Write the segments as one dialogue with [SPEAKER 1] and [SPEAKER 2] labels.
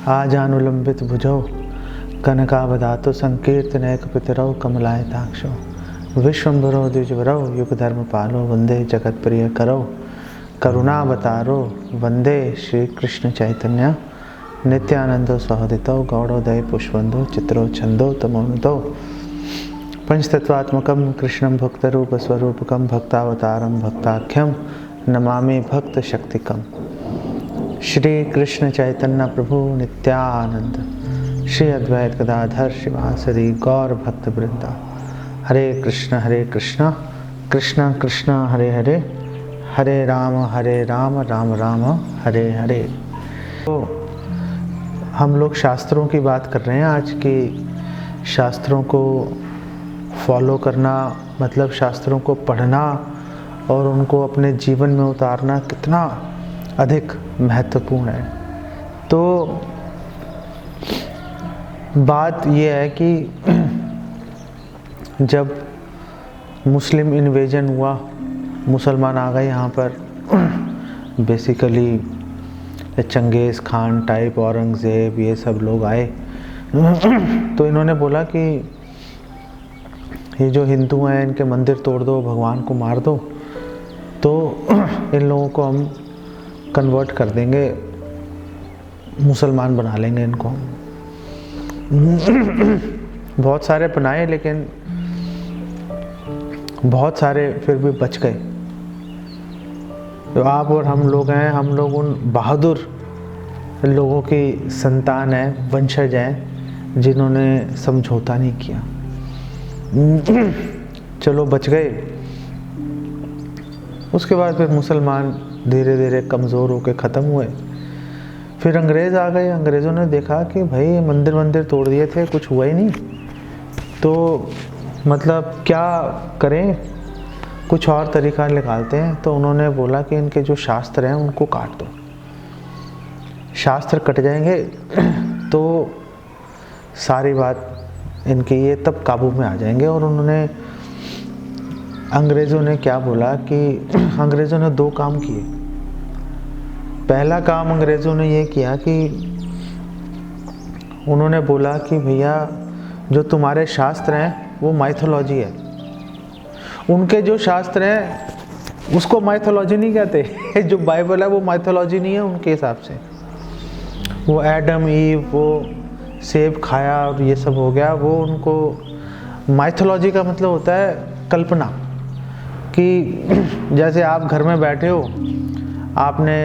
[SPEAKER 1] आजानुलंबित भुजौ कनकावदातो संकीर्तनैकपितरौ कमलायताक्षौ विश्वम्भरो द्विजवरौ युगधर्मपालो वन्दे जगत्प्रियकरौ करुणावतारो वन्दे श्रीकृष्ण चैतन्य नित्यानंदो सहोदितौ गौड़ोदय पुष्पंदो चित्रो छंदो तमोनुदौ पंचतत्वात्मकं कृष्णं भक्तरूपस्वरूपकं भक्तावतारं भक्ताख्यं नमामि भक्तशक्तिकम्। श्री कृष्ण चैतन्य प्रभु नित्यानंद श्री अद्वैत गदाधर शिवासरि गौर भक्त वृंदा। हरे कृष्ण कृष्ण कृष्ण हरे हरे, हरे राम राम राम हरे हरे। तो हम लोग शास्त्रों की बात कर रहे हैं आज की। शास्त्रों को फॉलो करना मतलब शास्त्रों को पढ़ना और उनको अपने जीवन में उतारना कितना अधिक महत्वपूर्ण है। तो बात यह है कि जब मुस्लिम इन्वेजन हुआ, मुसलमान आ गए यहाँ पर, बेसिकली चंगेज़ खान टाइप, औरंगज़ेब, ये सब लोग आए, तो इन्होंने बोला कि ये जो हिंदू हैं इनके मंदिर तोड़ दो, भगवान को मार दो, तो इन लोगों को हम कन्वर्ट कर देंगे, मुसलमान बना लेंगे इनको। बहुत सारे बनाए लेकिन बहुत सारे फिर भी बच गए। तो आप और हम लोग हैं, हम लोग उन बहादुर लोगों की संतान हैं, वंशज हैं, जिन्होंने समझौता नहीं किया। चलो बच गए। उसके बाद फिर मुसलमान धीरे धीरे कमज़ोर होकर ख़त्म हुए। फिर अंग्रेज़ आ गए। अंग्रेज़ों ने देखा कि भाई मंदिर तोड़ दिए थे, कुछ हुआ ही नहीं, तो मतलब क्या करें, कुछ और तरीका निकालते हैं। तो उन्होंने बोला कि इनके जो शास्त्र हैं उनको काट दो, शास्त्र कट जाएंगे तो सारी बात इनकी ये तब काबू में आ जाएंगे। और उन्होंने, अंग्रेज़ों ने क्या बोला कि अंग्रेज़ों ने दो काम किए। पहला काम अंग्रेज़ों ने ये किया कि उन्होंने बोला कि भैया जो तुम्हारे शास्त्र हैं वो माइथोलॉजी है। उनके जो शास्त्र हैं उसको माइथोलॉजी नहीं कहते। जो बाइबल है वो माइथोलॉजी नहीं है उनके हिसाब से। वो एडम ईव, वो सेब खाया और ये सब हो गया, वो उनको माइथोलॉजी का मतलब होता है कल्पना। कि जैसे आप घर में बैठे हो, आपने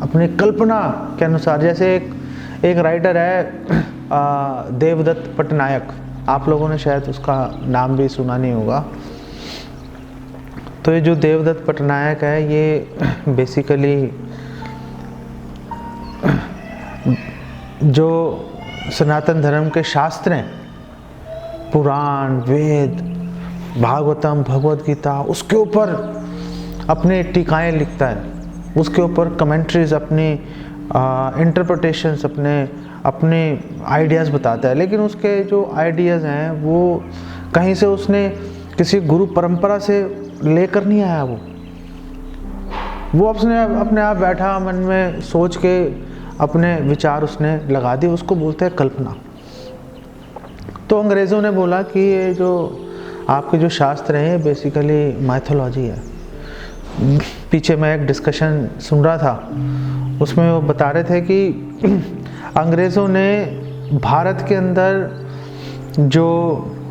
[SPEAKER 1] अपनी कल्पना के अनुसार, जैसे एक राइटर है देवदत्त पटनायक, आप लोगों ने शायद उसका नाम भी सुना नहीं होगा। तो ये जो देवदत्त पटनायक है, ये बेसिकली जो सनातन धर्म के शास्त्र हैं, पुराण, वेद, भागवतम, भगवत गीता, उसके ऊपर अपने टीकाएं लिखता है, उसके ऊपर कमेंट्रीज, अपनी इंटरप्रिटेशंस, अपने आइडियाज़ बताता है। लेकिन उसके जो आइडियाज़ हैं वो कहीं से उसने किसी गुरु परंपरा से लेकर नहीं आया। वो अपने आप बैठा, मन में सोच के अपने विचार उसने लगा दिए, उसको बोलते हैं कल्पना। तो अंग्रेज़ों ने बोला कि ये जो आपके जो शास्त्र हैं बेसिकली माइथोलॉजी है। पीछे मैं एक डिस्कशन सुन रहा था, उसमें वो बता रहे थे कि अंग्रेज़ों ने भारत के अंदर जो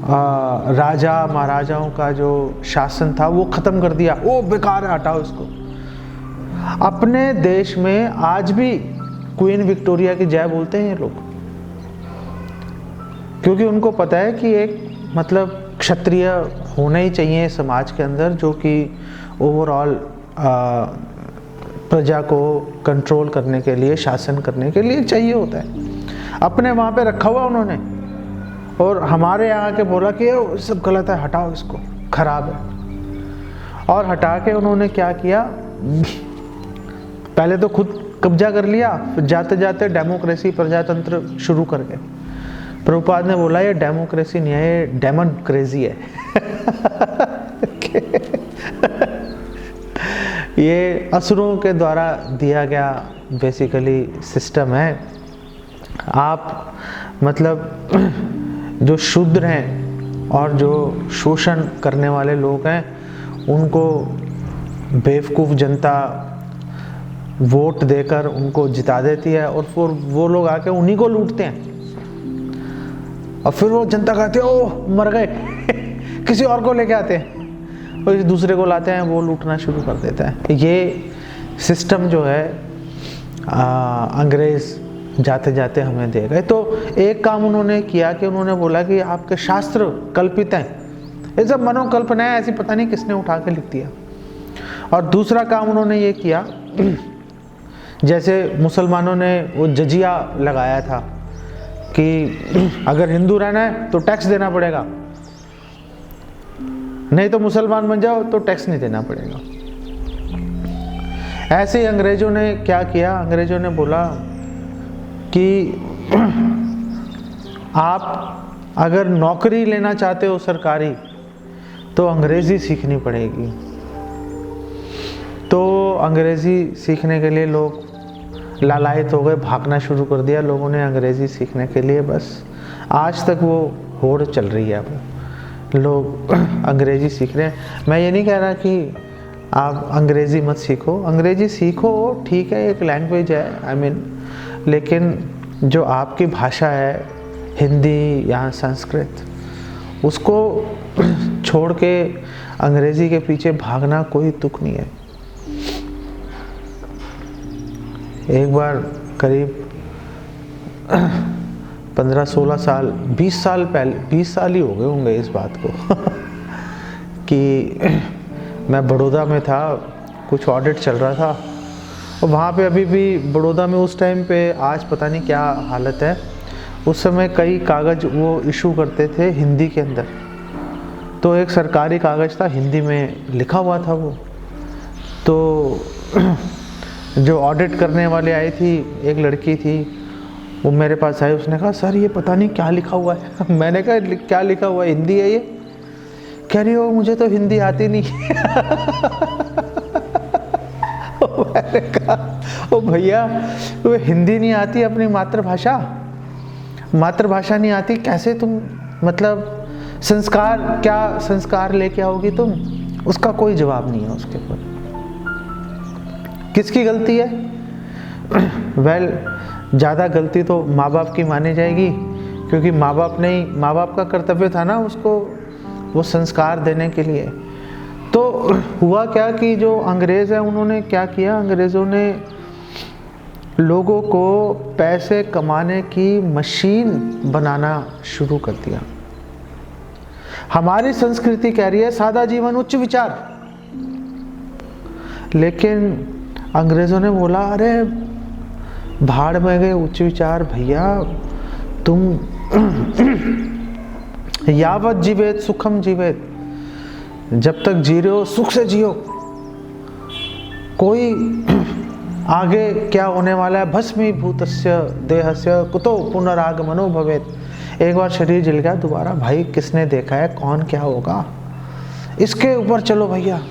[SPEAKER 1] राजा महाराजाओं का जो शासन था वो ख़त्म कर दिया। वो बेकार है, हटाओ इसको। अपने देश में आज भी क्वीन विक्टोरिया की जय बोलते हैं ये लोग, क्योंकि उनको पता है कि एक मतलब क्षत्रिय होना ही चाहिए समाज के अंदर, जो कि ओवरऑल प्रजा को कंट्रोल करने के लिए, शासन करने के लिए चाहिए होता है। अपने वहाँ पे रखा हुआ उन्होंने, और हमारे यहाँ के बोला कि ये सब गलत है, हटाओ इसको, खराब है। और हटा के उन्होंने क्या किया, पहले तो खुद कब्जा कर लिया, फिर जाते जाते डेमोक्रेसी, प्रजातंत्र शुरू कर गए। प्रभुपाद ने बोला ये डेमोक्रेसी नहीं है, ये डेमन क्रेजी है। ये असुरों के द्वारा दिया गया बेसिकली सिस्टम है। आप मतलब जो शूद्र हैं और जो शोषण करने वाले लोग हैं उनको बेवकूफ़ जनता वोट देकर उनको जिता देती है और फिर वो लोग आके उन्हीं को लूटते हैं और फिर वो जनता कहती है ओह मर गए किसी और को लेके आते हैं और दूसरे को लाते हैं, वो लूटना शुरू कर देता है। ये सिस्टम जो है अंग्रेज़ जाते जाते हमें दे गए। तो एक काम उन्होंने किया कि उन्होंने बोला कि आपके शास्त्र कल्पित हैं, ये सब मनोकल्पना है, ऐसी पता नहीं किसने उठा के लिख दिया। और दूसरा काम उन्होंने ये किया, जैसे मुसलमानों ने वो जजिया लगाया था कि अगर हिंदू रहना है तो टैक्स देना पड़ेगा, नहीं तो मुसलमान बन जाओ तो टैक्स नहीं देना पड़ेगा। ऐसे ही अंग्रेज़ों ने क्या किया, अंग्रेज़ों ने बोला कि आप अगर नौकरी लेना चाहते हो सरकारी तो अंग्रेज़ी सीखनी पड़ेगी। तो अंग्रेज़ी सीखने के लिए लोग लालायित हो गए, भागना शुरू कर दिया लोगों ने अंग्रेज़ी सीखने के लिए। बस आज तक वो होड़ चल रही है, वो लोग अंग्रेज़ी सीख रहे हैं। मैं ये नहीं कह रहा कि आप अंग्रेज़ी मत सीखो, अंग्रेज़ी सीखो, ठीक है, एक लैंग्वेज है, लेकिन जो आपकी भाषा है हिंदी या संस्कृत, उसको छोड़ के अंग्रेज़ी के पीछे भागना कोई तुक नहीं है। एक बार करीब 15-16 साल 20 साल पहले, 20 साल ही हो गए होंगे इस बात को कि मैं बड़ौदा में था, कुछ ऑडिट चल रहा था और वहाँ पे अभी भी बड़ौदा में उस टाइम पे, आज पता नहीं क्या हालत है, उस समय कई कागज़ वो इशू करते थे हिंदी के अंदर। तो एक सरकारी कागज़ था, हिंदी में लिखा हुआ था वो। तो जो ऑडिट करने वाले आई थी, एक लड़की थी, वो मेरे पास आई, उसने कहा सर ये पता नहीं क्या लिखा हुआ है। मैंने कहा क्या लिखा हुआ है, हिंदी है ये? कह रही हो मुझे तो हिंदी आती नहीं। मैंने कहा ओ भैया वो हिंदी नहीं आती, अपनी मातृभाषा नहीं आती, कैसे तुम मतलब संस्कार, क्या संस्कार लेके आओगी तुम? उसका कोई जवाब नहीं है उसके ऊपर। किसकी गलती है? वेल ज़्यादा गलती तो माँ बाप की मानी जाएगी, क्योंकि माँ बाप का कर्तव्य था ना उसको वो संस्कार देने के लिए। तो हुआ क्या कि जो अंग्रेज़ है उन्होंने क्या किया, अंग्रेज़ों ने लोगों को पैसे कमाने की मशीन बनाना शुरू कर दिया। हमारी संस्कृति कह रही है सादा जीवन उच्च विचार, लेकिन अंग्रेज़ों ने बोला अरे भाड़ में गए उच्च विचार भैया, तुम यावत जीवेत सुखम जीवेत, जब तक जी रहे हो सुख से जियो, कोई आगे क्या होने वाला है, भस्मीभूतस्य देहस्य कुतो पुनरागमनो भवेत्। एक बार शरीर जल गया दोबारा भाई किसने देखा है, कौन क्या होगा, इसके ऊपर चलो भैया।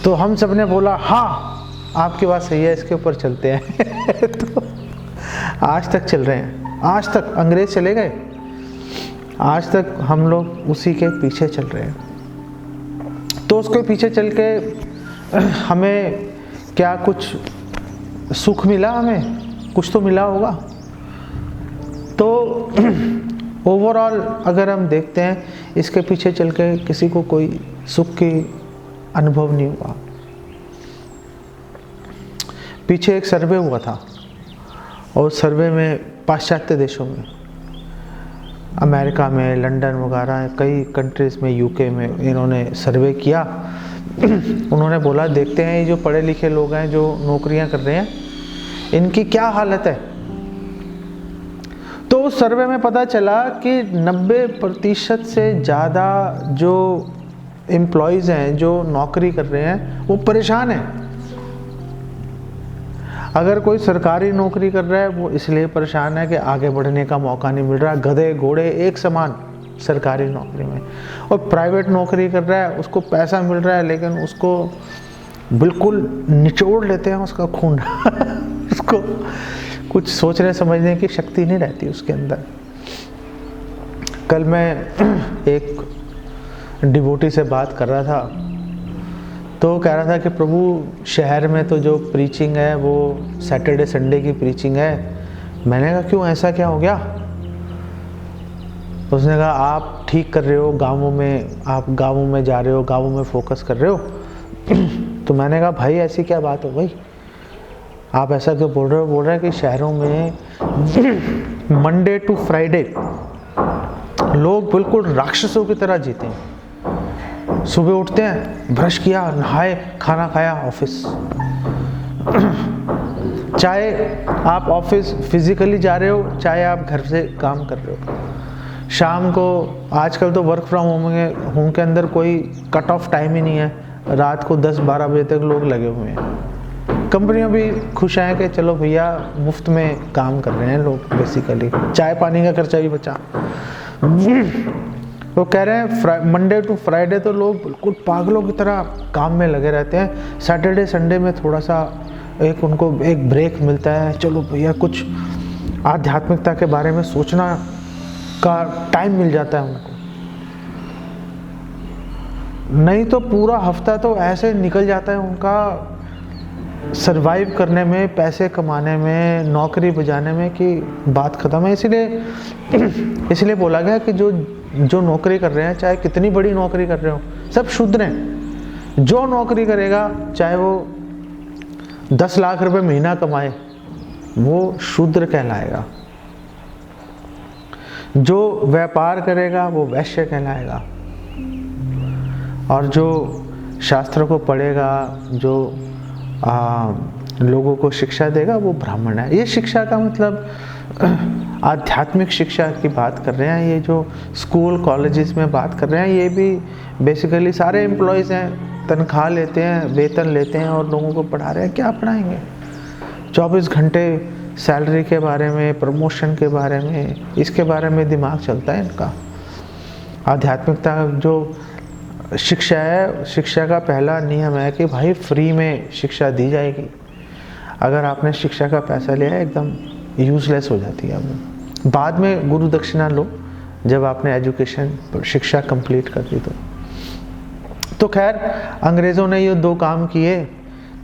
[SPEAKER 1] तो हम सब ने बोला हाँ आपकी बात सही है, इसके ऊपर चलते हैं। तो आज तक चल रहे हैं, आज तक अंग्रेज चले गए, आज तक हम लोग उसी के पीछे चल रहे हैं। तो उसके पीछे चल के हमें क्या कुछ सुख मिला, हमें कुछ तो मिला होगा। तो ओवरऑल अगर हम देखते हैं इसके पीछे चल के किसी को कोई सुख की अनुभव नहीं हुआ। पीछे एक सर्वे हुआ था और सर्वे में पाश्चात्य देशों में, अमेरिका में, लंदन वगैरह कई कंट्रीज़ में, यूके में इन्होंने सर्वे किया। उन्होंने बोला देखते हैं ये जो पढ़े लिखे लोग हैं जो नौकरियां कर रहे हैं इनकी क्या हालत है। तो उस सर्वे में पता चला कि 90% से ज़्यादा जो एम्प्लॉयज़ हैं जो नौकरी कर रहे हैं वो परेशान हैं। अगर कोई सरकारी नौकरी कर रहा है वो इसलिए परेशान है कि आगे बढ़ने का मौका नहीं मिल रहा, गधे घोड़े एक समान सरकारी नौकरी में। और प्राइवेट नौकरी कर रहा है उसको पैसा मिल रहा है लेकिन उसको बिल्कुल निचोड़ लेते हैं उसका खून। उसको कुछ सोचने समझने की शक्ति नहीं रहती उसके अंदर। कल मैं एक डिवोटी से बात कर रहा था, तो कह रहा था कि प्रभु शहर में तो जो प्रीचिंग है वो सैटरडे संडे की प्रीचिंग है। मैंने कहा क्यों, ऐसा क्या हो गया? उसने कहा आप ठीक कर रहे हो गाँवों में, आप गाँवों में जा रहे हो, गाँवों में फोकस कर रहे हो। तो मैंने कहा भाई ऐसी क्या बात हो गई, आप ऐसा क्यों बोल रहे हो? बोल रहे हैं कि शहरों में मंडे टू फ्राइडे लोग बिल्कुल राक्षसों की तरह जीते हैं। सुबह उठते हैं, ब्रश किया, नहाए, खाना खाया, ऑफिस। चाहे आप ऑफिस फिजिकली जा रहे हो, चाहे आप घर से काम कर रहे हो, शाम को आजकल तो वर्क फ्रॉम होम के अंदर कोई कट ऑफ टाइम ही नहीं है। रात को 10-12 बजे तक लोग लगे हुए हैं। कंपनियां भी खुश हैं कि चलो भैया मुफ्त में काम कर रहे हैं लोग, बेसिकली चाय पानी का खर्चा भी बचा। वो कह रहे हैं मंडे टू फ्राइडे तो लोग बिल्कुल पागलों की तरह काम में लगे रहते हैं। सैटरडे संडे में थोड़ा सा उनको एक ब्रेक मिलता है, चलो भैया कुछ आध्यात्मिकता के बारे में सोचना का टाइम मिल जाता है उनको। नहीं तो पूरा हफ्ता तो ऐसे निकल जाता है उनका सरवाइव करने में, पैसे कमाने में, नौकरी बजाने में कि बात ख़त्म है। इसलिए बोला गया कि जो नौकरी कर रहे हैं, चाहे कितनी बड़ी नौकरी कर रहे हो, सब शूद्र हैं। जो नौकरी करेगा, चाहे वो 10 लाख रुपए महीना कमाए, वो शूद्र कहलाएगा। जो व्यापार करेगा वो वैश्य कहलाएगा, और जो शास्त्रों को पढ़ेगा, जो लोगों को शिक्षा देगा, वो ब्राह्मण है। ये शिक्षा का मतलब आध्यात्मिक शिक्षा की बात कर रहे हैं। ये जो स्कूल कॉलेजेस में बात कर रहे हैं, ये भी बेसिकली सारे एम्प्लॉयज़ हैं, तनख्वाह लेते हैं, वेतन लेते हैं और लोगों को पढ़ा रहे हैं। क्या पढ़ाएंगे? 24 घंटे सैलरी के बारे में, प्रमोशन के बारे में, इसके बारे में दिमाग चलता है इनका। आध्यात्मिकता जो शिक्षा है, शिक्षा का पहला नियम है कि भाई फ्री में शिक्षा दी जाएगी। अगर आपने शिक्षा का पैसा लिया है, एकदम यूजलेस हो जाती है वो। बाद में गुरु दक्षिणा लो जब आपने एजुकेशन शिक्षा कंप्लीट कर दी तो खैर अंग्रेज़ों ने ये 2 काम किए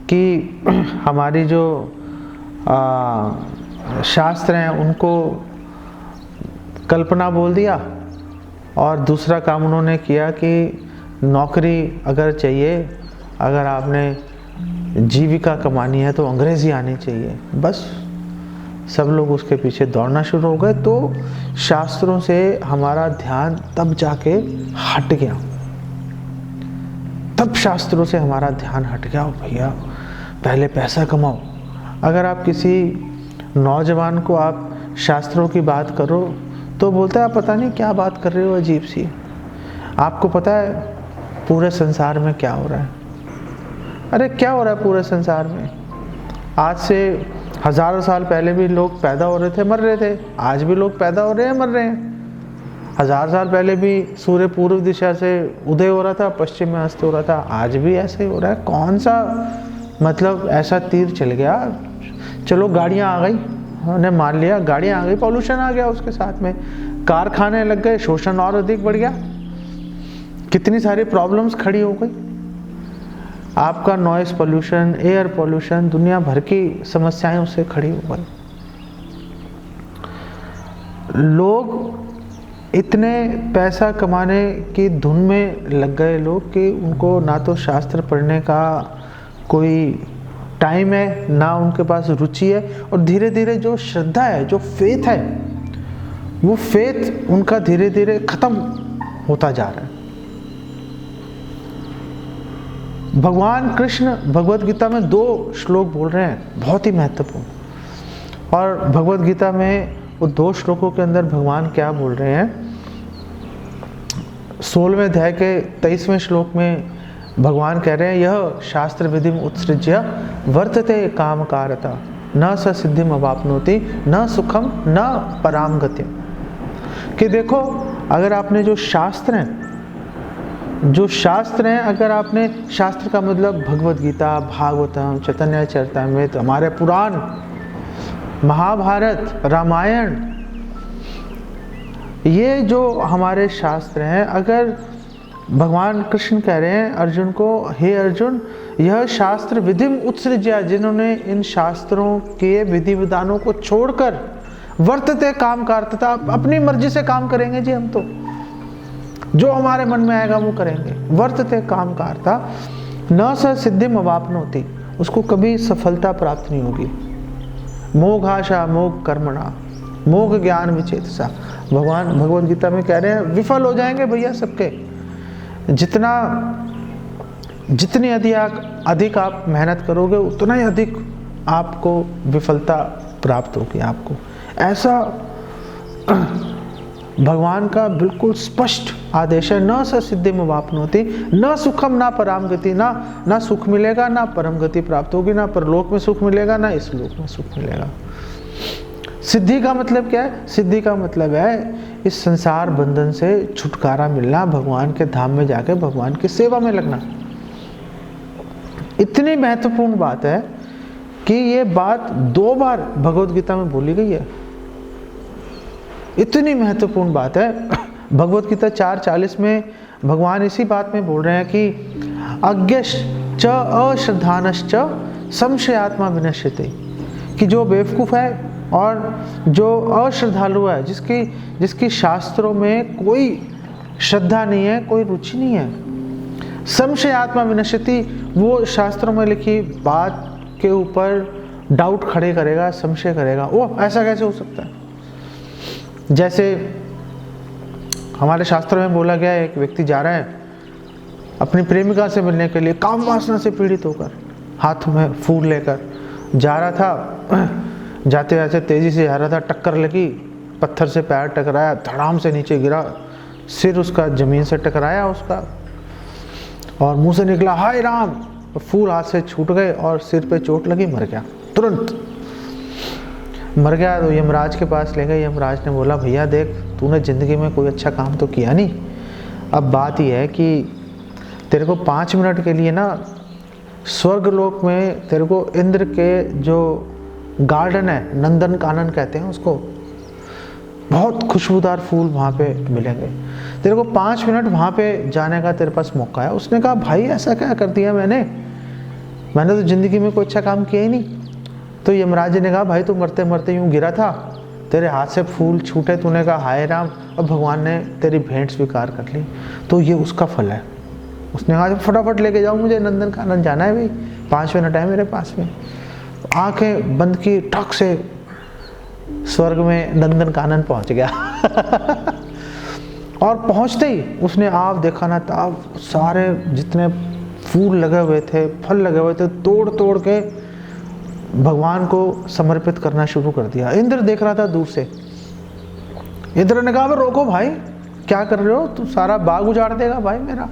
[SPEAKER 1] कि हमारी जो शास्त्र हैं उनको कल्पना बोल दिया, और दूसरा काम उन्होंने किया कि नौकरी अगर चाहिए, अगर आपने जीविका कमानी है तो अंग्रेज़ी आनी चाहिए। बस सब लोग उसके पीछे दौड़ना शुरू हो गए। तो शास्त्रों से हमारा ध्यान तब जाके हट गया, तब शास्त्रों से हमारा ध्यान हट गया। भैया पहले पैसा कमाओ। अगर आप किसी नौजवान को आप शास्त्रों की बात करो तो बोलता है पता नहीं क्या बात कर रहे हो, अजीब सी। आपको पता है पूरे संसार में क्या हो रहा है? अरे क्या हो रहा है पूरे संसार में? आज से हज़ारों साल पहले भी लोग पैदा हो रहे थे, मर रहे थे। आज भी लोग पैदा हो रहे हैं, मर रहे हैं। 1000 साल पहले भी सूर्य पूर्व दिशा से उदय हो रहा था, पश्चिम में अस्त हो रहा था। आज भी ऐसे ही हो रहा है। कौन सा मतलब ऐसा तीर चल गया? चलो गाड़ियाँ आ गई, उन्हें मान लिया, गाड़ियाँ आ गई, पॉल्यूशन आ गया उसके साथ में, कारखाने लग गए, शोषण और अधिक बढ़ गया, कितनी सारी प्रॉब्लम्स खड़ी हो गई। आपका नॉइस पोल्यूशन, एयर पोल्यूशन, दुनिया भर की समस्याएं उससे खड़ी हो गई। लोग इतने पैसा कमाने की धुन में लग गए लोग कि उनको ना तो शास्त्र पढ़ने का कोई टाइम है, ना उनके पास रुचि है, और धीरे धीरे जो श्रद्धा है, जो फेथ है, वो फेथ उनका धीरे धीरे खत्म होता जा रहा है। भगवान कृष्ण भगवत गीता में 2 श्लोक बोल रहे हैं, बहुत ही महत्वपूर्ण। और भगवत गीता में वो 2 श्लोकों के अंदर भगवान क्या बोल रहे हैं? 16वें अध्याय के 23वें श्लोक में भगवान कह रहे हैं, यह शास्त्र विधिम उत्सृज्य वर्तते काम कारता न स सिद्धिम अवाप्नोति न सुखम न पराम गतिम। कि देखो, अगर आपने जो शास्त्र हैं, अगर आपने शास्त्र का मतलब भगवत गीता, भागवतम, चैतन्य चरितामृत, हमारे पुराण, महाभारत, रामायण, ये जो हमारे शास्त्र हैं, अगर भगवान कृष्ण कह रहे हैं अर्जुन को, हे अर्जुन, यह शास्त्र विधिम उत्सृज्य, जिन्होंने इन शास्त्रों के विधि विधानों को छोड़कर वर्तते काम कार्तता, अपनी मर्जी से काम करेंगे जी, हम तो जो हमारे मन में आएगा वो करेंगे। वर्तते काम कार्ता न स सिद्धिम अवाप्नोति, उसको कभी सफलता प्राप्त नहीं होगी। मोघाशा मोघ कर्मणा मोघ ज्ञान विचेतसा, भगवान भगवत गीता में कह रहे हैं विफल हो जाएंगे भैया सबके। जितनी अधिक आप मेहनत करोगे उतना ही अधिक आपको विफलता प्राप्त होगी आपको। ऐसा भगवान का बिल्कुल स्पष्ट आदेश है। न स सिद्धिम अवाप्नोति न सुखम न पराम गति, ना सुख मिलेगा, ना परम गति प्राप्त होगी, ना परलोक में सुख मिलेगा, ना इस लोक में सुख मिलेगा। सिद्धि का मतलब क्या है? सिद्धि का मतलब है इस संसार बंधन से छुटकारा मिलना, भगवान के धाम में जाके भगवान की सेवा में लगना। इतनी महत्वपूर्ण बात है कि ये बात 2 बार भगवत गीता में बोली गई है। इतनी महत्वपूर्ण बात है। भगवत गीता 4:40 में भगवान इसी बात में बोल रहे हैं कि अज्ञश्च अश्रद्धानश्च संशयात्मा विनश्यते, कि जो बेवकूफ़ है और जो अश्रद्धालु है, जिसकी शास्त्रों में कोई श्रद्धा नहीं है, कोई रुचि नहीं है, संशयात्मा विनश्यति, वो शास्त्रों में लिखी बात के ऊपर डाउट खड़े करेगा, संशय करेगा। वो ऐसा कैसे हो सकता है? जैसे हमारे शास्त्रों में बोला गया है, एक व्यक्ति जा रहा है अपनी प्रेमिका से मिलने के लिए, काम वासना से पीड़ित होकर, हाथ में फूल लेकर जा रहा था। जाते जाते तेजी से जा रहा था, टक्कर लगी, पत्थर से पैर टकराया, धड़ाम से नीचे गिरा, सिर उसका जमीन से टकराया उसका, और मुंह से निकला हाय राम, फूल हाथ से छूट गए और सिर पे चोट लगी, मर गया, तुरंत मर गया। तो यमराज के पास ले गए। यमराज ने बोला भैया देख, तूने ज़िंदगी में कोई अच्छा काम तो किया नहीं, अब बात यह है कि तेरे को 5 मिनट के लिए ना स्वर्गलोक में तेरे को इंद्र के जो गार्डन है, नंदन कानन कहते हैं उसको, बहुत खुशबूदार फूल वहाँ पे मिलेंगे, तेरे को 5 मिनट वहाँ पे जाने का तेरे पास मौका है। उसने कहा भाई ऐसा क्या कर दिया मैंने तो ज़िंदगी में कोई अच्छा काम किया ही नहीं। तो यमराज जी ने कहा भाई तू मरते मरते यूँ गिरा था, तेरे हाथ से फूल छूटे, तूने कहा हाय राम, और भगवान ने तेरी भेंट स्वीकार कर ली, तो ये उसका फल है। उसने कहा फटाफट लेके जाओ, मुझे नंदन कानन जाना है भाई, 5 मिनट है मेरे पास में। आंखें बंद की, ठक से स्वर्ग में नंदन कानन पहुंच गया। और पहुंचते ही उसने आप देखा ना तब सारे जितने फूल लगे हुए थे, फल लगे हुए थे, तोड़ तोड़ के भगवान को समर्पित करना शुरू कर दिया। इंद्र देख रहा था दूर से। इंद्र ने कहा रोको भाई, क्या कर रहे हो, तू सारा बाग उजाड़ देगा भाई मेरा,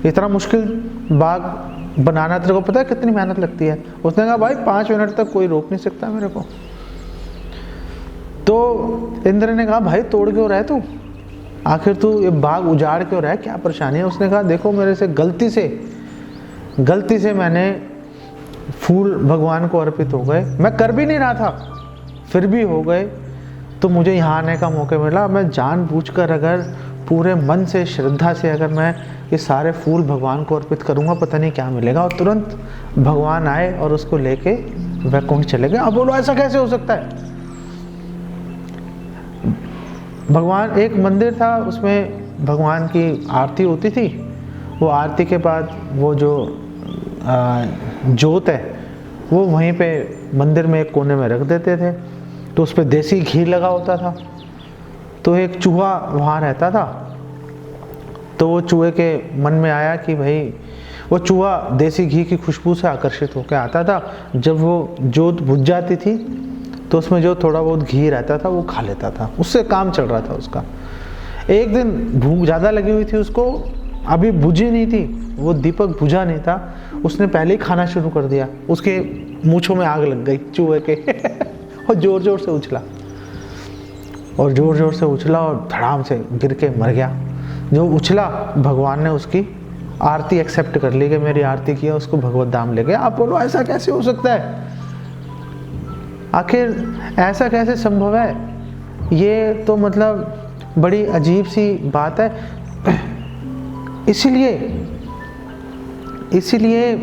[SPEAKER 1] इतना मुश्किल बाग बनाना तेरे को पता है कितनी मेहनत लगती है। उसने कहा भाई 5 मिनट तक कोई रोक नहीं सकता मेरे को। तो इंद्र ने कहा भाई तोड़ क्यों रहा है तू, आखिर तू ये बाग उजाड़ क्यों रहा है, क्या परेशानी है? उसने कहा देखो मेरे से गलती से मैंने फूल भगवान को अर्पित हो गए, मैं कर भी नहीं रहा था फिर भी हो गए, तो मुझे यहाँ आने का मौका मिला। मैं जानबूझकर अगर पूरे मन से श्रद्धा से अगर मैं ये सारे फूल भगवान को अर्पित करूँगा, पता नहीं क्या मिलेगा। और तुरंत भगवान आए और उसको लेके वैकुंठ चले गए। अब बोलो ऐसा कैसे हो सकता है? भगवान, एक मंदिर था उसमें भगवान की आरती होती थी, वो आरती के बाद वो जो जोत है वो वहीं पे मंदिर में एक कोने में रख देते थे, तो उस पर देसी घी लगा होता था। तो एक चूहा वहाँ रहता था, तो वो चूहे के मन में आया कि भाई, वो चूहा देसी घी की खुशबू से आकर्षित होकर आता था। जब वो जोत बुझ जाती थी तो उसमें जो थोड़ा बहुत घी रहता था वो खा लेता था, उससे काम चल रहा था उसका। एक दिन भूख ज़्यादा लगी हुई थी उसको, अभी बुझी नहीं थी, वो दीपक बुझा नहीं था, उसने पहले ही खाना शुरू कर दिया। उसके मूँछों में आग लग गई चूहे के। और ज़ोर ज़ोर से उछला और धड़ाम से गिर के मर गया। जो उछला, भगवान ने उसकी आरती एक्सेप्ट कर ली कि मेरी आरती किया, उसको भगवत धाम ले गया। आप बोलो ऐसा कैसे हो सकता है? आखिर ऐसा कैसे संभव है? ये तो मतलब बड़ी अजीब सी बात है। इसीलिए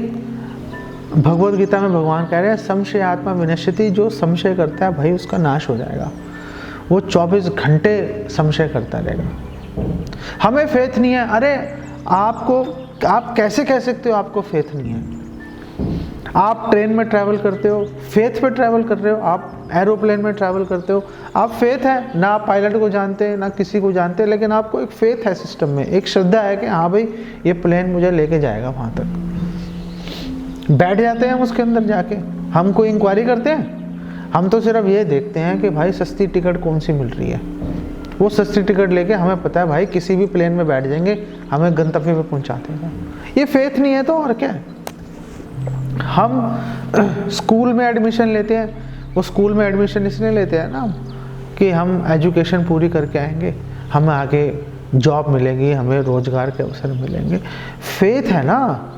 [SPEAKER 1] भगवद गीता में भगवान कह रहे हैं संशय आत्मा विनश्यति, जो संशय करता है भाई उसका नाश हो जाएगा। वो 24 घंटे संशय करता रहेगा। हमें फेथ नहीं है। अरे आप कैसे कह सकते हो आपको फेथ नहीं है? आप ट्रेन में ट्रैवल करते हो, फेथ पे ट्रैवल कर रहे हो। आप एरोप्लेन में ट्रैवल करते हो, आप फेथ है ना, आप पायलट को जानते हैं ना किसी को जानते हैं, लेकिन आपको एक फेथ है सिस्टम में, एक श्रद्धा है कि हाँ भाई ये प्लेन मुझे लेके जाएगा वहाँ तक। बैठ जाते हैं हम उसके अंदर जाके। हम कोई इंक्वायरी करते हैं? हम तो सिर्फ ये देखते हैं कि भाई सस्ती टिकट कौन सी मिल रही है। वो सस्ती टिकट लेके हमें पता है भाई किसी भी प्लेन में बैठ जाएंगे, हमें गंतव्य पे पहुँचा देगा। ये फेथ नहीं है तो और क्या है? हम स्कूल में एडमिशन लेते हैं, वो स्कूल में एडमिशन इसलिए लेते हैं ना कि हम एजुकेशन पूरी करके आएंगे, हमें आगे जॉब मिलेगी, हमें रोजगार के अवसर मिलेंगे। फेथ है ना।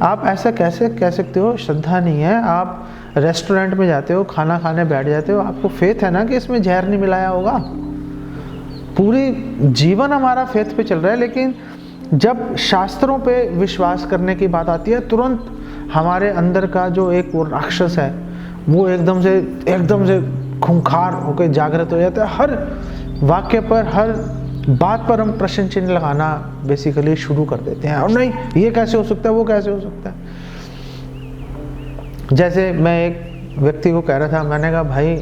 [SPEAKER 1] आप ऐसा कैसे कह सकते हो श्रद्धा नहीं है? आप रेस्टोरेंट में जाते हो, खाना खाने बैठ जाते हो, आपको फेथ है ना कि इसमें जहर नहीं मिलाया होगा? पूरी जीवन हमारा फेथ पे चल रहा है, लेकिन जब शास्त्रों पे विश्वास करने की बात आती है तुरंत हमारे अंदर का जो एक वो राक्षस है वो एकदम से खूंखार होकर जागृत हो जाता है। हर वाक्य पर, हर बात पर हम प्रश्न चिन्ह लगाना बेसिकली शुरू कर देते हैं। और नहीं, ये कैसे हो सकता है, वो कैसे हो सकता है। जैसे मैं एक व्यक्ति को कह रहा था, मैंने कहा भाई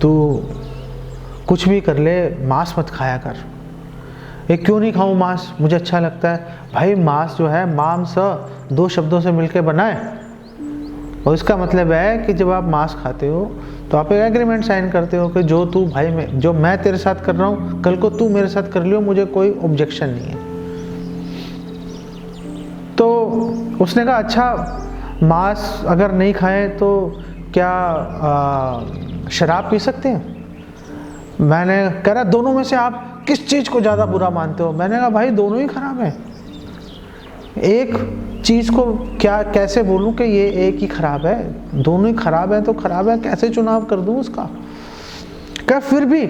[SPEAKER 1] तू कुछ भी कर ले, मांस मत खाया कर। ये क्यों नहीं खाऊं मांस? मुझे अच्छा लगता है। भाई मांस जो है, मांस 2 शब्दों से मिलकर बना है, और इसका मतलब है कि जब आप मांस खाते हो तो आप एक एग्रीमेंट साइन करते हो कि जो मैं तेरे साथ कर रहा हूँ, कल को तू मेरे साथ कर लियो, मुझे कोई ऑब्जेक्शन नहीं है। तो उसने कहा अच्छा, मांस अगर नहीं खाए तो क्या शराब पी सकते हैं? मैंने कह रहा दोनों में से आप किस चीज़ को ज़्यादा बुरा मानते हो? मैंने कहा भाई दोनों ही खराब है। एक चीज़ को कैसे बोलूं कि ये एक ही खराब है? दोनों ही खराब है तो खराब है, कैसे चुनाव कर दूं उसका? क्या फिर भी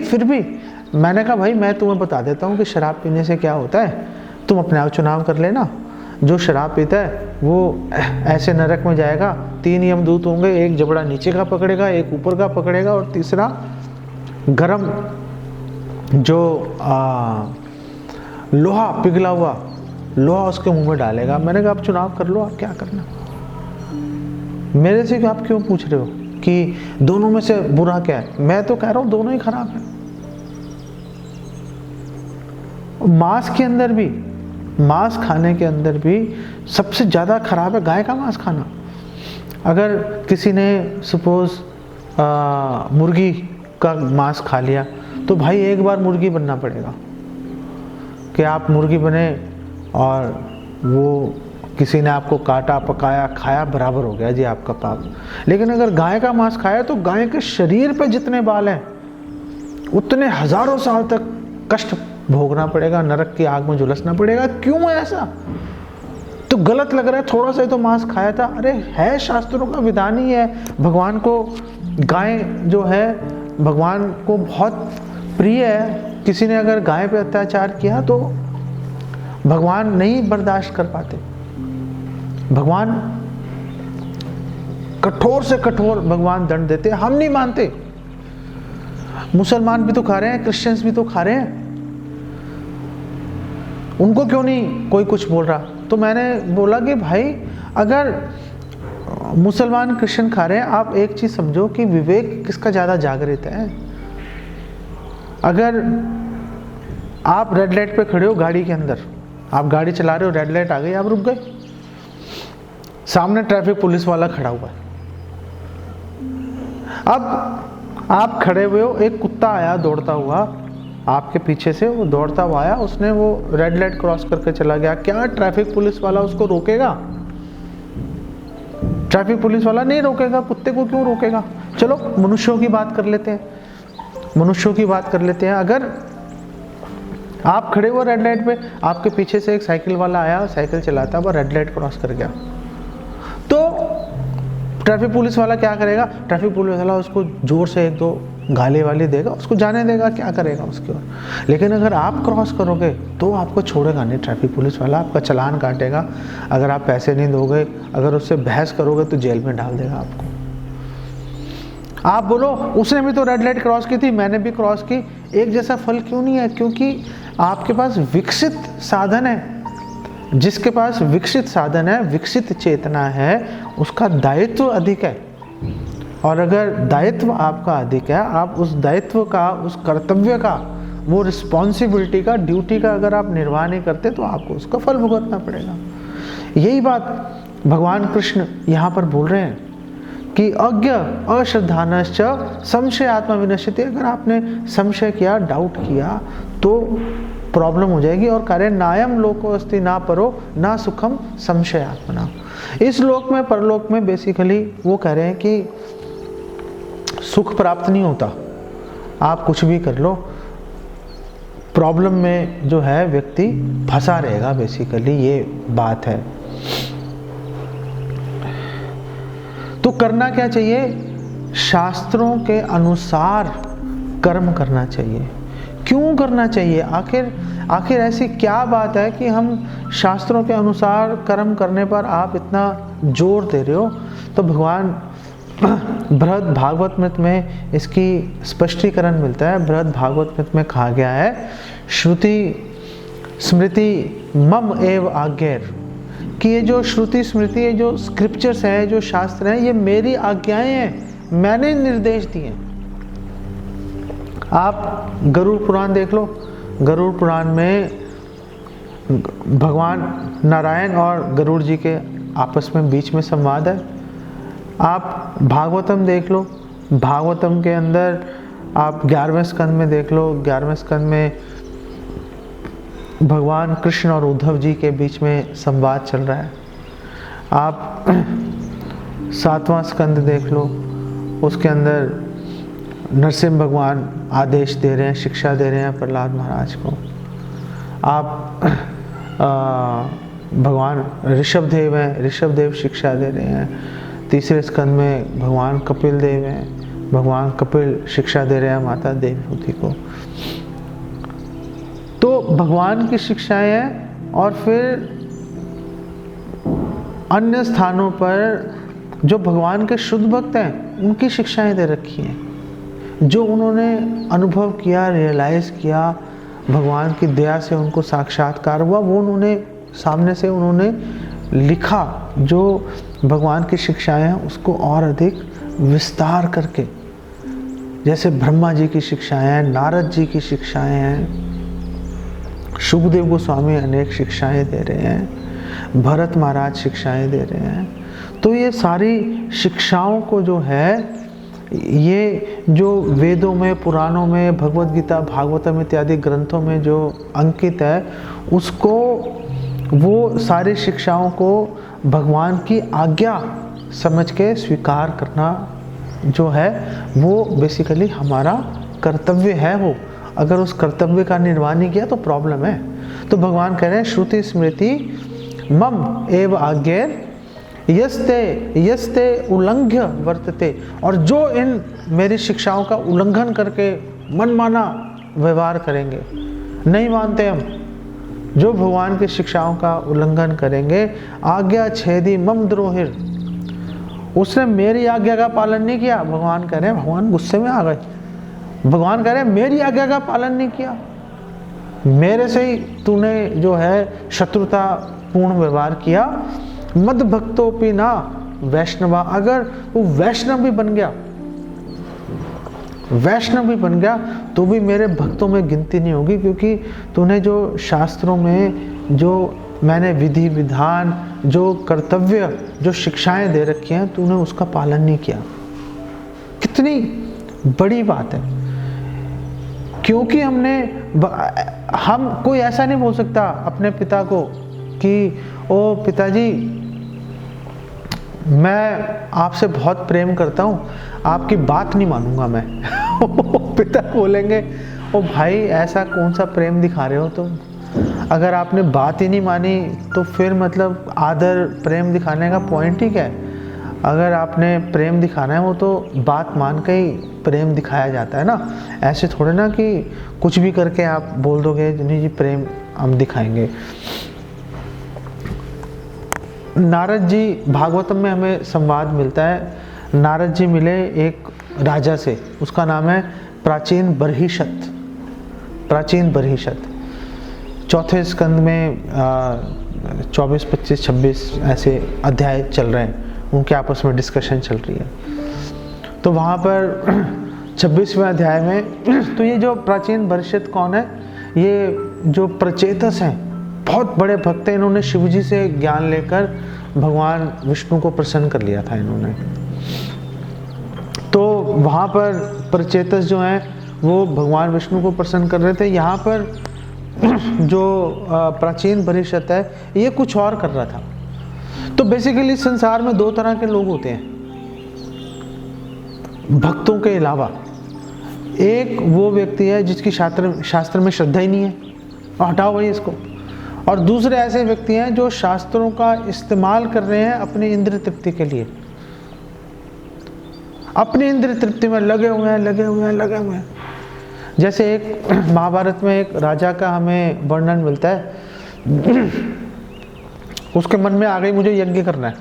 [SPEAKER 1] मैंने कहा भाई मैं तुम्हें बता देता हूं कि शराब पीने से क्या होता है, तुम अपने आप चुनाव कर लेना। जो शराब पीता है वो ऐसे नरक में जाएगा, 3 यमदूत होंगे, एक जबड़ा नीचे का पकड़ेगा, एक ऊपर का पकड़ेगा, और तीसरा गरम जो लोहा, पिघला हुआ लोहा उसके मुंह में डालेगा। मैंने कहा आप चुनाव कर लो, आप क्या करना। मेरे से आप क्यों पूछ रहे हो कि दोनों में से बुरा क्या है? मैं तो कह रहा हूं दोनों ही खराब है। मांस खाने के अंदर भी सबसे ज़्यादा खराब है गाय का मांस खाना। अगर किसी ने सपोज मुर्गी का मांस खा लिया तो भाई एक बार मुर्गी बनना पड़ेगा कि आप मुर्गी बने, और वो किसी ने आपको काटा, पकाया, खाया, बराबर हो गया जी आपका पाप। लेकिन अगर गाय का मांस खाया तो गाय के शरीर पे जितने बाल हैं उतने हजारों साल तक कष्ट भोगना पड़ेगा, नरक की आग में झुलसना पड़ेगा। क्यों है ऐसा? तो गलत लग रहा है, थोड़ा सा ही तो मांस खाया था। अरे है, शास्त्रों का विधान ही है। भगवान को गाय जो है भगवान को बहुत प्रिय है। किसी ने अगर गाय पे अत्याचार किया तो भगवान नहीं बर्दाश्त कर पाते। भगवान कठोर से कठोर भगवान दंड देते। हम नहीं मानते। मुसलमान भी तो खा रहे हैं, क्रिश्चियंस भी तो खा रहे हैं, उनको क्यों नहीं कोई कुछ बोल रहा? तो मैंने बोला कि भाई अगर मुसलमान क्रिश्चियन खा रहे हैं, आप एक चीज समझो कि विवेक किसका ज्यादा जागृत है। अगर आप रेड लाइट पे खड़े हो गाड़ी के अंदर, आप गाड़ी चला रहे हो, रेड लाइट आ गई, आप रुक गए, सामने ट्रैफिक पुलिस वाला खड़ा हुआ है। अब आप खड़े हुए हो, एक कुत्ता आया दौड़ता हुआ आपके पीछे से, वो दौड़ता हुआ आया, उसने वो रेड लाइट क्रॉस करके चला गया। क्या ट्रैफिक पुलिस वाला उसको रोकेगा? ट्रैफिक पुलिस वाला नहीं रोकेगा। कुत्ते को क्यों रोकेगा? चलो मनुष्यों की बात कर लेते हैं। अगर आप खड़े हुए रेड लाइट पे, आपके पीछे से एक साइकिल वाला आया, साइकिल चलाता हुआ रेड लाइट क्रॉस कर गया, तो ट्रैफिक पुलिस वाला क्या करेगा, ट्रैफिक पुलिस वाला उसको जोर से एक दो गाली वाली देगा, उसको जाने देगा, क्या करेगा उसके ओर। लेकिन अगर आप क्रॉस करोगे तो आपको छोड़ेगा नहीं ट्रैफिक पुलिस वाला, आपका चालान काटेगा। अगर आप पैसे नहीं दोगे, अगर उससे बहस करोगे तो जेल में डाल देगा आपको। आप बोलो उसने भी तो रेड लाइट क्रॉस की थी, मैंने भी क्रॉस की, एक जैसा फल क्यों नहीं है? क्योंकि आपके पास विकसित साधन है। जिसके पास विकसित साधन है, विकसित चेतना है, उसका दायित्व अधिक है। और अगर दायित्व आपका अधिक है, आप उस दायित्व का, उस कर्तव्य का, वो रिस्पॉन्सिबिलिटी का, ड्यूटी का अगर आप निर्वाह नहीं करते तो आपको उसका फल भुगतना पड़ेगा। यही बात भगवान कृष्ण यहाँ पर बोल रहे हैं कि अज्ञ अश्रद्धानश्च संशय आत्मा विनश्यति। अगर आपने संशय किया, डाउट किया तो प्रॉब्लम हो जाएगी। और कह रहे नायम लोको अस्ति ना परो ना सुखम संशय आत्मना। इस लोक में परलोक में बेसिकली वो कह रहे हैं कि सुख प्राप्त नहीं होता, आप कुछ भी कर लो, प्रॉब्लम में जो है व्यक्ति फंसा रहेगा, बेसिकली ये बात है। तो करना क्या चाहिए? शास्त्रों के अनुसार कर्म करना चाहिए। क्यों करना चाहिए? आखिर ऐसी क्या बात है कि हम शास्त्रों के अनुसार कर्म करने पर आप इतना जोर दे रहे हो? तो भगवान बृहद भागवत मृत में इसकी स्पष्टीकरण मिलता है। बृहद भागवत मृत में कहा गया है, श्रुति स्मृति मम एव आज्ञैर, कि ये जो श्रुति स्मृति, ये जो स्क्रिप्चर्स हैं, जो शास्त्र हैं, ये मेरी आज्ञाएं हैं, मैंने निर्देश दिए। आप गरुड़ पुराण देख लो, गरुड़ पुराण में भगवान नारायण और गरुड़ जी के आपस में बीच में संवाद है। आप भागवतम देख लो, भागवतम के अंदर आप 11वें स्कंद में देख लो, 11वें स्कंद में भगवान कृष्ण और उद्धव जी के बीच में संवाद चल रहा है। आप 7वां स्कंद देख लो, उसके अंदर नरसिंह भगवान आदेश दे रहे हैं, शिक्षा दे रहे हैं प्रहलाद महाराज को। आप भगवान ऋषभदेव हैं, ऋषभदेव शिक्षा दे रहे हैं। तीसरे स्कंद में भगवान कपिल देव हैं, भगवान कपिल शिक्षा दे रहे हैं माता देवहूति को। तो भगवान की शिक्षाएं हैं। और फिर अन्य स्थानों पर जो भगवान के शुद्ध भक्त हैं उनकी शिक्षाएं दे रखी हैं, जो उन्होंने अनुभव किया, रियलाइज किया, भगवान की दया से उनको साक्षात्कार हुआ, वो उन्होंने सामने से उन्होंने लिखा। जो भगवान की शिक्षाएं हैं उसको और अधिक विस्तार करके, जैसे ब्रह्मा जी की शिक्षाएं हैं, नारद जी की शिक्षाएं हैं, शुभदेव गोस्वामी अनेक शिक्षाएं दे रहे हैं, भरत महाराज शिक्षाएं दे रहे हैं। तो ये सारी शिक्षाओं को जो है, ये जो वेदों में, पुराणों में, भगवद गीता, भागवतम इत्यादि ग्रंथों में जो अंकित है, उसको, वो सारी शिक्षाओं को भगवान की आज्ञा समझ के स्वीकार करना जो है, वो बेसिकली हमारा कर्तव्य है। वो अगर उस कर्तव्य का निर्वाह नहीं किया तो प्रॉब्लम है। तो भगवान कह रहे हैं श्रुति स्मृति मम एव आज्ञैर यस्ते यस्ते उल्लंघ्य वर्तते। और जो इन मेरी शिक्षाओं का उल्लंघन करके मनमाना व्यवहार करेंगे, नहीं मानते हम, जो भगवान की शिक्षाओं का उल्लंघन करेंगे, आज्ञा छेदी मम द्रोहिर, उसने मेरी आज्ञा का पालन नहीं किया। भगवान कह रहे हैं, भगवान गुस्से में आ गए। भगवान कह रहे हैं मेरी आज्ञा का पालन नहीं किया, मेरे से ही तूने जो है शत्रुता पूर्ण व्यवहार किया। मद भक्तोपि ना वैष्णवा, अगर वो वैष्णव भी बन गया, वैष्णव भी बन गया तो भी मेरे भक्तों में गिनती नहीं होगी, क्योंकि तूने जो शास्त्रों में जो मैंने विधि विधान, जो कर्तव्य, जो शिक्षाएं दे रखी हैं, तूने उसका पालन नहीं किया। कितनी बड़ी बात है। क्योंकि हम कोई ऐसा नहीं बोल सकता अपने पिता को कि ओ पिताजी, मैं आपसे बहुत प्रेम करता हूँ, आपकी बात नहीं मानूंगा मैं। पिता बोलेंगे, ओ भाई ऐसा कौन सा प्रेम दिखा रहे हो तुम, अगर आपने बात ही नहीं मानी तो फिर मतलब आदर प्रेम दिखाने का पॉइंट ही क्या है। अगर आपने प्रेम दिखाना है वो तो बात मान के ही प्रेम दिखाया जाता है ना, ऐसे थोड़े ना कि कुछ भी करके आप बोल दोगे नहीं जी प्रेम हम दिखाएंगे। नारद जी, भागवतम में हमें संवाद मिलता है, नारद जी मिले एक राजा से, उसका नाम है प्राचीन बर्हिषत। प्राचीन बर्हिषत चौथे स्कंद में 24, 25, 26 ऐसे अध्याय चल रहे हैं, उनके आपस में डिस्कशन चल रही है। तो वहाँ पर 26वें अध्याय में तो ये जो प्राचीन बर्हिषत कौन है, ये जो प्रचेतस हैं, बहुत बड़े भक्त हैं, इन्होंने शिवजी से ज्ञान लेकर भगवान विष्णु को प्रसन्न कर लिया था इन्होंने। तो वहाँ पर प्रचेतस जो हैं वो भगवान विष्णु को प्रसन्न कर रहे थे। यहाँ पर जो प्राचीन बर्हिषत है ये कुछ और कर रहा था। तो बेसिकली संसार में 2 तरह के लोग होते हैं भक्तों के अलावा। एक वो व्यक्ति है जिसकी शास्त्र में श्रद्धा ही नहीं है, हटाओ भाई इसको। और दूसरे ऐसे व्यक्ति हैं जो शास्त्रों का इस्तेमाल कर रहे हैं अपनी इंद्रिय तृप्ति के लिए, अपनी इंद्रिय तृप्ति में लगे हुए हैं। जैसे एक महाभारत में एक राजा का हमें वर्णन मिलता है, उसके मन में आ गई मुझे यज्ञ करना है,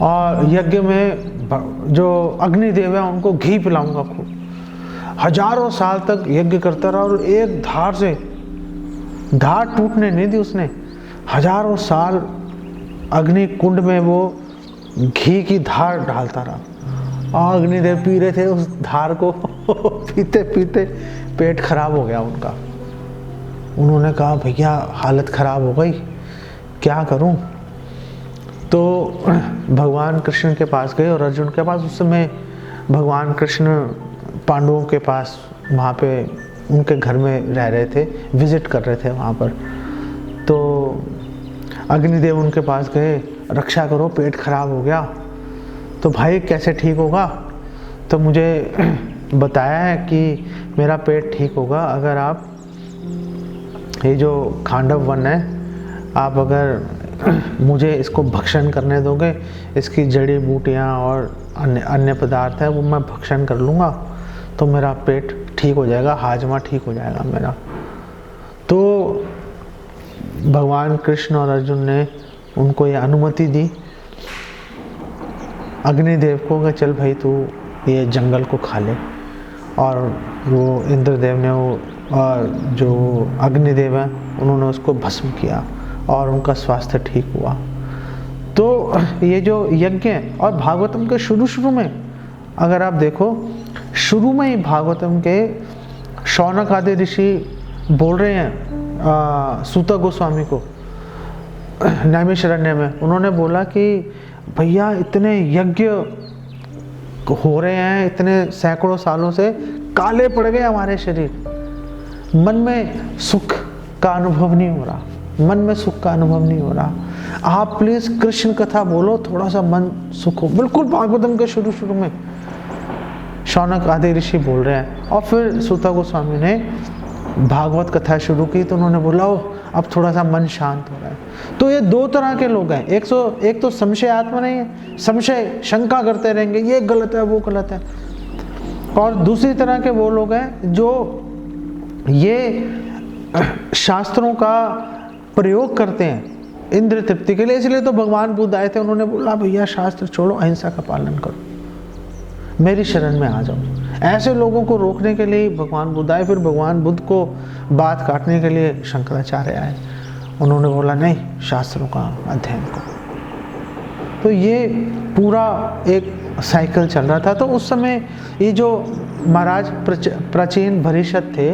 [SPEAKER 1] और यज्ञ में जो अग्निदेव है उनको घी पिलाऊंगा खूब। हजारों साल तक यज्ञ करता रहा और एक धार से धार टूटने नहीं दी उसने। हजारों साल अग्नि कुंड में वो घी की धार डालता रहा, और अग्निदेव पी रहे थे उस धार को पीते पीते पेट खराब हो गया उनका। उन्होंने कहा भैया हालत खराब हो गई, क्या करूं? तो भगवान कृष्ण के पास गए और अर्जुन के पास। उस समय भगवान कृष्ण पांडवों के पास वहाँ पे उनके घर में रह रहे थे, विजिट कर रहे थे वहाँ पर। तो अग्निदेव उनके पास गए, रक्षा करो पेट खराब हो गया। तो भाई कैसे ठीक होगा? तो मुझे बताया है कि मेरा पेट ठीक होगा अगर आप ये जो खांडव वन है, आप अगर मुझे इसको भक्षण करने दोगे, इसकी जड़ी बूटियाँ और अन्य पदार्थ है वो मैं भक्षण कर लूँगा तो मेरा पेट ठीक हो जाएगा, हाजमा ठीक हो जाएगा मेरा। तो भगवान कृष्ण और अर्जुन ने उनको ये अनुमति दी अग्निदेव को कि चल भाई तू ये जंगल को खा ले। और वो इंद्रदेव ने वो और जो अग्निदेव हैं उन्होंने उसको भस्म किया और उनका स्वास्थ्य ठीक हुआ। तो ये जो यज्ञ है, और भागवतम के शुरू में अगर आप देखो, शुरू में ही भागवतम के शौनक आदि ऋषि बोल रहे हैं सूत गोस्वामी को नैमिषारण्य में। उन्होंने बोला कि भैया इतने यज्ञ हो रहे हैं, इतने सैकड़ों सालों से काले पड़ गए हमारे शरीर, मन में सुख का अनुभव नहीं हो रहा, मन में सुख का अनुभव नहीं हो रहा। आप प्लीज कृष्ण कथा बोलो, थोड़ा सा मन सुख हो। बिल्कुल भागवतम के शुरू में शौनक आदि ऋषि बोल रहे हैं। और फिर सूत गोस्वामी ने भागवत कथा शुरू की तो उन्होंने बोला अब थोड़ा सा मन शांत हो रहा है। तो ये 2 तरह के लोग हैं। एक तो संशय आत्मा नहीं है, संशय शंका करते रहेंगे ये गलत है वो गलत है। और दूसरी तरह के वो लोग हैं जो ये शास्त्रों का प्रयोग करते हैं इंद्रिय तृप्ति के लिए। इसलिए तो भगवान बुद्ध आए थे, उन्होंने बोला भैया शास्त्र छोड़ो, अहिंसा का पालन करो, मेरी शरण में आ जाओ। ऐसे लोगों को रोकने के लिए भगवान बुद्ध आए। फिर भगवान बुद्ध को बात काटने के लिए शंकराचार्य आए, उन्होंने बोला नहीं शास्त्रों का अध्ययन करो। तो ये पूरा एक साइकिल चल रहा था। तो उस समय ये जो महाराज प्राचीन बर्हिषत थे,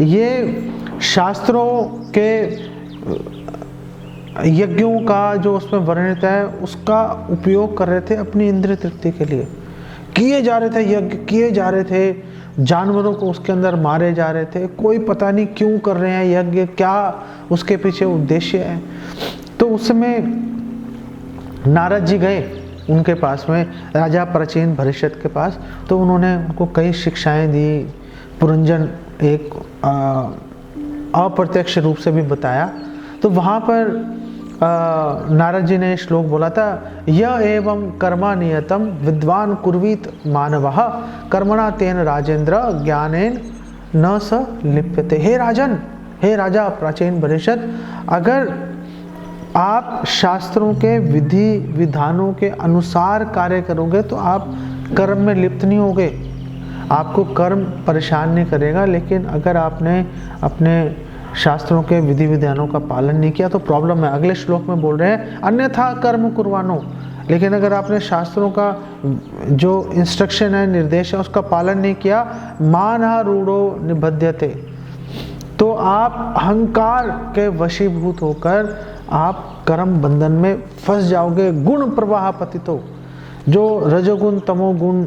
[SPEAKER 1] ये शास्त्रों के यज्ञों का जो उसमें वर्णित है उसका उपयोग कर रहे थे अपनी इंद्रिय तृप्ति के लिए। किए जा रहे थे यज्ञ, किए जा रहे थे, जानवरों को उसके अंदर मारे जा रहे थे। कोई पता नहीं क्यों कर रहे हैं यज्ञ, क्या उसके पीछे उद्देश्य है। तो उस समय नारद जी गए उनके पास में, राजा प्राचीन बर्हिषत के पास। तो उन्होंने उनको कई शिक्षाएं दी, पुरंजन एक अप्रत्यक्ष रूप से भी बताया। तो वहाँ पर नारद जी ने श्लोक बोला था, यह एवं कर्मा नियतम विद्वान कुर्वीत मानवः कर्मणा तेन राजेंद्र ज्ञानेन न स लिप्यते। हे राजन, हे राजा प्राचीन परिषद, अगर आप शास्त्रों के विधि विधानों के अनुसार कार्य करोगे तो आप कर्म में लिप्त नहीं होगे, आपको कर्म परेशान नहीं करेगा। लेकिन अगर आपने अपने शास्त्रों के विधि विधानों का पालन नहीं किया तो प्रॉब्लम है। अगले श्लोक में बोल रहे हैं अन्यथा कर्म कुर्वाणो, लेकिन अगर आपने शास्त्रों का जो इंस्ट्रक्शन है, निर्देश है, उसका पालन नहीं किया, मानः रूढ़ो निबध्यते, तो आप अहंकार के वशीभूत होकर आप कर्म बंधन में फंस जाओगे। गुण प्रवाह पतितो, जो रजोगुण तमोगुण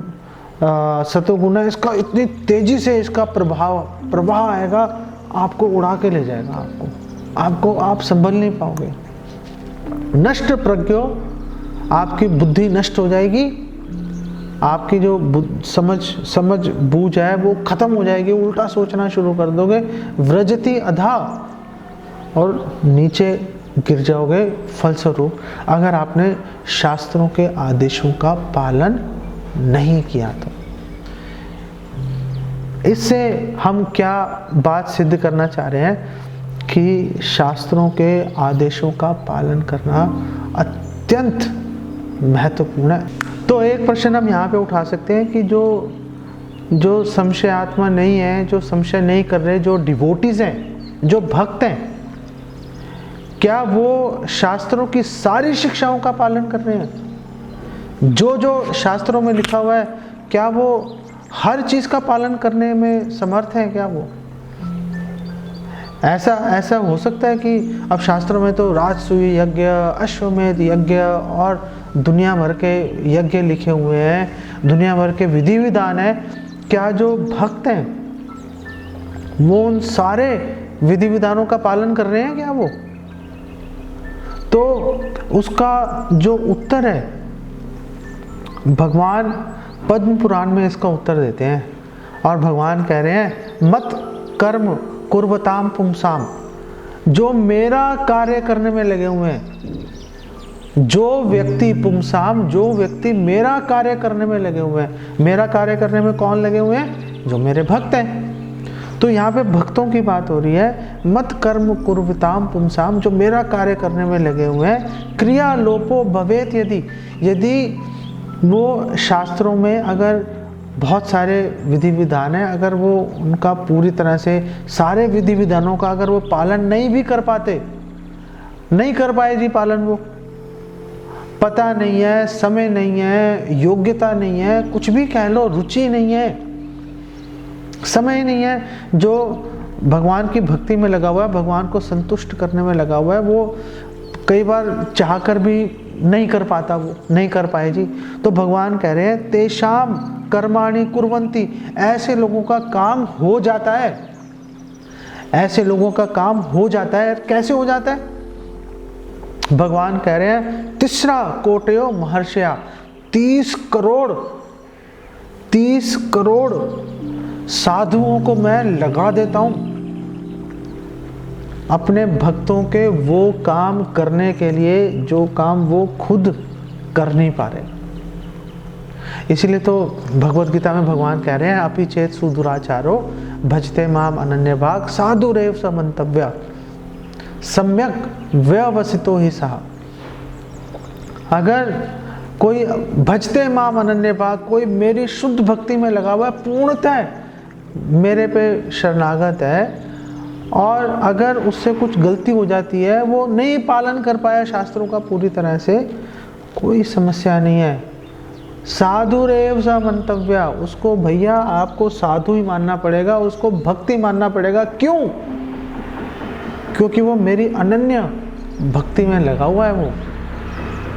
[SPEAKER 1] सतोगुण है, इसका इतनी तेजी से इसका प्रवाह आएगा, आपको उड़ा के ले जाएगा, आपको आप संभल नहीं पाओगे। नष्ट प्रज्ञो, आपकी बुद्धि नष्ट हो जाएगी, आपकी जो समझ बूझ है वो खत्म हो जाएगी, उल्टा सोचना शुरू कर दोगे। व्रजति अधा, और नीचे गिर जाओगे फलस्वरूप, अगर आपने शास्त्रों के आदेशों का पालन नहीं किया तो। इससे हम क्या बात सिद्ध करना चाह रहे हैं कि शास्त्रों के आदेशों का पालन करना अत्यंत महत्वपूर्ण है। तो एक प्रश्न हम यहाँ पे उठा सकते हैं कि जो संशय आत्मा नहीं है, जो संशय नहीं कर रहे, जो डिवोटीज हैं, जो भक्त हैं, क्या वो शास्त्रों की सारी शिक्षाओं का पालन कर रहे हैं? जो शास्त्रों में लिखा हुआ है, क्या वो हर चीज का पालन करने में समर्थ है? क्या वो ऐसा हो सकता है कि अब शास्त्रों में तो राजसूय यज्ञ, अश्वमेध यज्ञ और दुनिया भर के यज्ञ लिखे हुए हैं, दुनिया भर के विधि विधान है, क्या जो भक्त हैं वो उन सारे विधि विधानों का पालन कर रहे हैं क्या वो? तो उसका जो उत्तर है, भगवान पद्म पुराण में इसका उत्तर देते हैं, और भगवान कह रहे हैं मत कर्म कुर्वताम पुंसाम, जो मेरा कार्य करने में लगे हुए हैं, जो व्यक्ति पुंसाम, जो व्यक्ति मेरा कार्य करने में लगे हुए हैं। मेरा कार्य करने में कौन लगे हुए हैं? जो मेरे भक्त हैं। तो यहाँ पे भक्तों की बात हो रही है। मत कर्म कुर्वताम पुंसाम, जो मेरा कार्य करने में लगे हुए हैं। क्रिया लोपो भवेत, यदि वो शास्त्रों में अगर बहुत सारे विधि विधान है, अगर वो उनका पूरी तरह से सारे विधि विधानों का अगर वो पालन नहीं भी कर पाते, नहीं कर पाए जी पालन, वो पता नहीं है, समय नहीं है, योग्यता नहीं है, कुछ भी कह लो, रुचि नहीं है, समय नहीं है, जो भगवान की भक्ति में लगा हुआ है, भगवान को संतुष्ट करने में लगा हुआ है, वो कई बार चाहकर भी नहीं कर पाता, वो नहीं कर पाए जी। तो भगवान कह रहे हैं तेषाम कर्माणि कुर्वन्ति, ऐसे लोगों का काम हो जाता है, ऐसे लोगों का काम हो जाता है। कैसे हो जाता है? भगवान कह रहे हैं तिस्रा कोटयो महर्षया, 30 करोड़ साधुओं को मैं लगा देता हूं अपने भक्तों के वो काम करने के लिए जो काम वो खुद कर नहीं पा रहे। इसीलिए तो भगवत गीता में भगवान कह रहे हैं अपि चेत सुदुराचारो भजते माम अनन्य भाग साधुरेव समन्तव्य सम्यक व्यवसितो ही सहा। अगर कोई भजते माम अनन्य भाग, कोई मेरी शुद्ध भक्ति में लगा हुआ है, पूर्णतः मेरे पे शरणागत है, और अगर उससे कुछ गलती हो जाती है, वो नहीं पालन कर पाया शास्त्रों का पूरी तरह से, कोई समस्या नहीं है। साधुरेव सा मंतव्य, उसको भैया आपको साधु ही मानना पड़ेगा, उसको भक्ति मानना पड़ेगा। क्यों? क्योंकि वो मेरी अनन्य भक्ति में लगा हुआ है वो।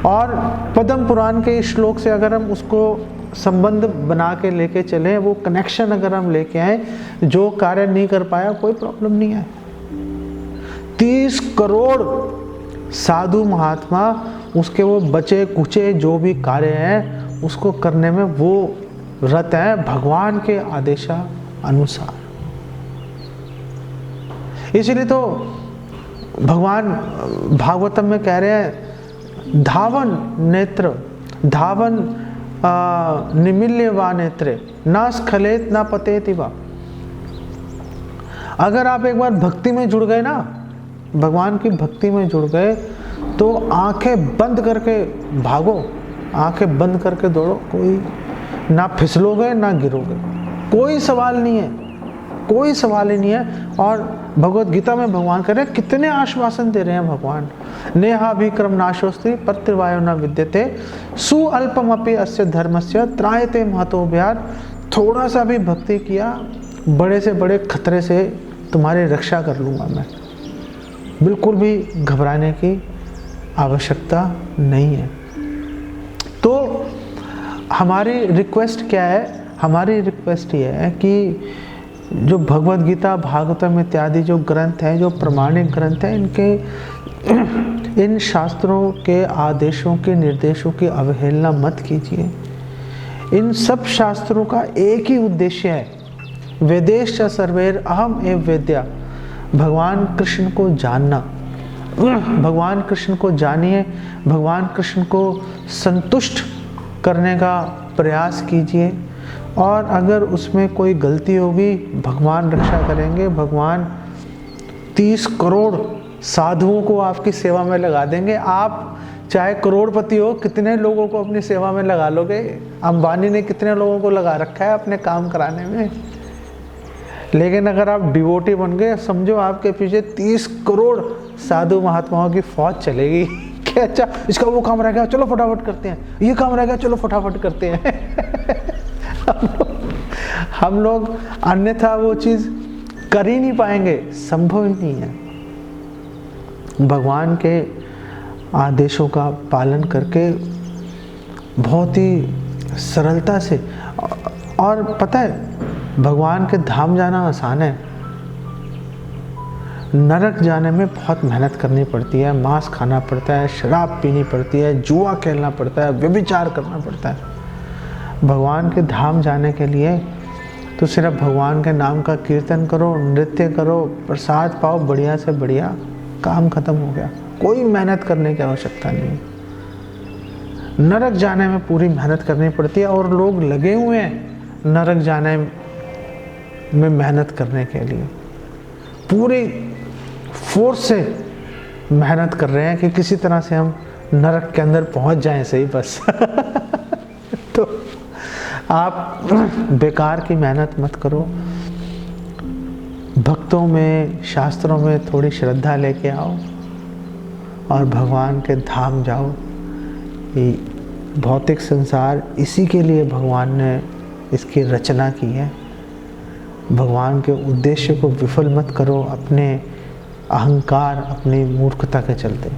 [SPEAKER 1] और पद्म पुराण के इस श्लोक से अगर हम उसको संबंध बना के लेके चले, वो कनेक्शन अगर हम लेके आए, जो कार्य नहीं कर पाया कोई प्रॉब्लम नहीं है। 30 करोड़ साधु महात्मा उसके वो बचे कुचे जो भी कार्य हैं उसको करने में वो रत है भगवान के आदेशा अनुसार। इसलिए तो भगवान भागवतम में कह रहे हैं, धावन नेत्र, धावन निमिल्य वा नेत्रे, ना स्खलेत ना पतेति वा। अगर आप एक बार भक्ति में जुड़ गए ना, भगवान की भक्ति में जुड़ गए, तो आंखें बंद करके भागो, आंखें बंद करके दौड़ो, कोई ना फिसलोगे ना गिरोगे, कोई सवाल नहीं है, कोई सवाल ही नहीं है। और भगवत गीता में भगवान कह रहे हैं, कितने आश्वासन दे रहे हैं भगवान, नेहाभिक्रम नाशोस्ति प्रतिवायो न विद्यते सुअल्पमपि अस्य धर्मस्य त्रायते महतो भयात्। थोड़ा सा भी भक्ति किया, बड़े से बड़े खतरे से तुम्हारी रक्षा कर लूँगा मैं। बिल्कुल भी घबराने की आवश्यकता नहीं है। तो हमारी रिक्वेस्ट क्या है? हमारी रिक्वेस्ट ये है कि जो भगवत गीता, भागवतम इत्यादि जो ग्रंथ हैं, जो प्रमाणिक ग्रंथ हैं, इनके इन शास्त्रों के आदेशों के निर्देशों की अवहेलना मत कीजिए। इन सब शास्त्रों का एक ही उद्देश्य है, वेदेश सर्वैर अहम एव वेद्या, भगवान कृष्ण को जानना। भगवान कृष्ण को जानिए, भगवान कृष्ण को संतुष्ट करने का प्रयास कीजिए, और अगर उसमें कोई गलती होगी भगवान रक्षा करेंगे। भगवान 30 करोड़ साधुओं को आपकी सेवा में लगा देंगे। आप चाहे करोड़पति हो, कितने लोगों को अपनी सेवा में लगा लोगे? अंबानी ने कितने लोगों को लगा रखा है अपने काम कराने में। लेकिन अगर आप डिवोटी बन गए, समझो आपके पीछे 30 करोड़ साधु महात्माओं की फौज चलेगी कि अच्छा इसका वो काम रह गया, चलो फटाफट करते हैं, ये काम रह गया, चलो फटाफट करते हैं। हम लोग अन्यथा वो चीज़ कर ही नहीं पाएंगे, संभव ही नहीं है। भगवान के आदेशों का पालन करके बहुत ही सरलता से, और पता है भगवान के धाम जाना आसान है, नरक जाने में बहुत मेहनत करनी पड़ती है, मांस खाना पड़ता है, शराब पीनी पड़ती है, जुआ खेलना पड़ता है, व्यभिचार करना पड़ता है। भगवान के धाम जाने के लिए तो सिर्फ भगवान के नाम का कीर्तन करो, नृत्य करो, प्रसाद पाओ, बढ़िया से बढ़िया, काम खत्म हो गया। कोई मेहनत करने की आवश्यकता नहीं। नरक जाने में पूरी मेहनत करनी पड़ती है, और लोग लगे हुए हैं नरक जाने में मेहनत करने के लिए, पूरी फोर्स से मेहनत कर रहे हैं कि किसी तरह से हम नरक के अंदर पहुंच जाएं, सही बस। तो आप बेकार की मेहनत मत करो, भक्तों में, शास्त्रों में थोड़ी श्रद्धा लेके आओ और भगवान के धाम जाओ। ये भौतिक संसार इसी के लिए भगवान ने इसकी रचना की है। भगवान के उद्देश्य को विफल मत करो अपने अहंकार, अपनी मूर्खता के चलते।